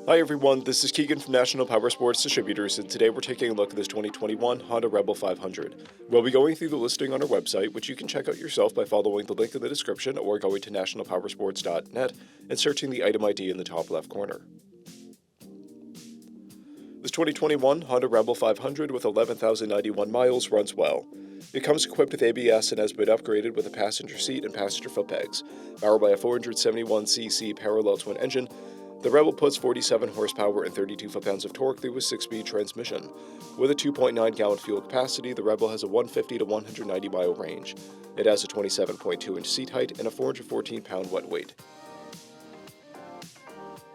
Hi everyone, this is Keegan from National Powersports Distributors, and today we're taking a look at this 2021 Honda Rebel 500. We'll be going through the listing on our website, which you can check out yourself by following the link in the description or going to nationalpowersports.net and searching the item ID in the top left corner. This 2021 Honda Rebel 500 with 11,091 miles runs well. It comes equipped with ABS and has been upgraded with a passenger seat and passenger footpegs. Powered by a 471cc parallel twin engine, the Rebel puts 47 horsepower and 32 foot-pounds of torque through a 6-speed transmission. With a 2.9-gallon fuel capacity, the Rebel has a 150 to 190-mile range. It has a 27.2-inch seat height and a 414-pound wet weight.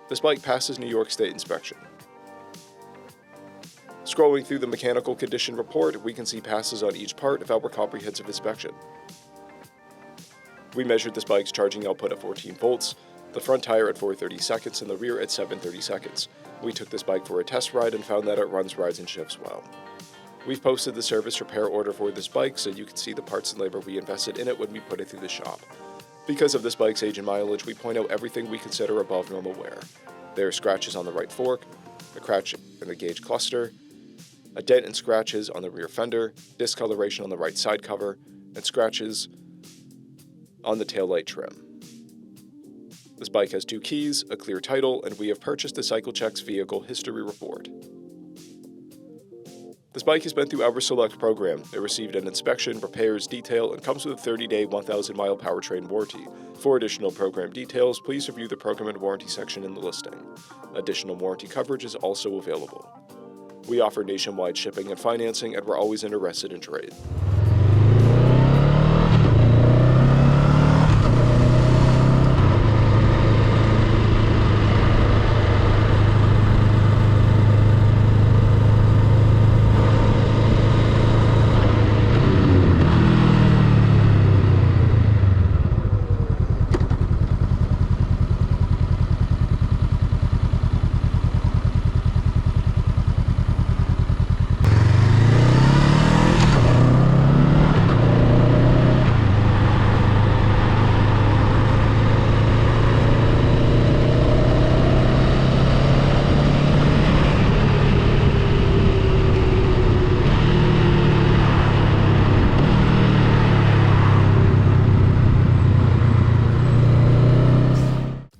This bike passes New York State inspection. Scrolling through the mechanical condition report, we can see passes on each part of our comprehensive inspection. We measured this bike's charging output at 14 volts, the front tire at 430 seconds and the rear at 730 seconds. We took this bike for a test ride and found that it runs, rides, and shifts well. We've posted the service repair order for this bike so you can see the parts and labor we invested in it when we put it through the shop. Because of this bike's age and mileage, we point out everything we consider above normal wear. There are scratches on the right fork, a crack in the gauge cluster, a dent and scratches on the rear fender, discoloration on the right side cover, and scratches on the taillight trim. This bike has 2 keys, a clear title, and we have purchased the CycleCheck's vehicle history report. This bike has been through our Select program. It received an inspection, repairs, detail, and comes with a 30-day, 1,000-mile powertrain warranty. For additional program details, please review the program and warranty section in the listing. Additional warranty coverage is also available. We offer nationwide shipping and financing, and we're always interested in trade.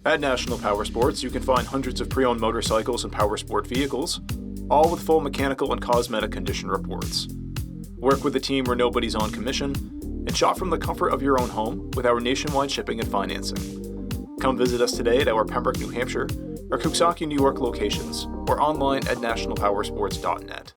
At National Powersports, you can find hundreds of pre-owned motorcycles and powersport vehicles, all with full mechanical and cosmetic condition reports. Work with a team where nobody's on commission, and shop from the comfort of your own home with our nationwide shipping and financing. Come visit us today at our Pembroke, New Hampshire, or Coxsackie, New York locations, or online at nationalpowersports.net.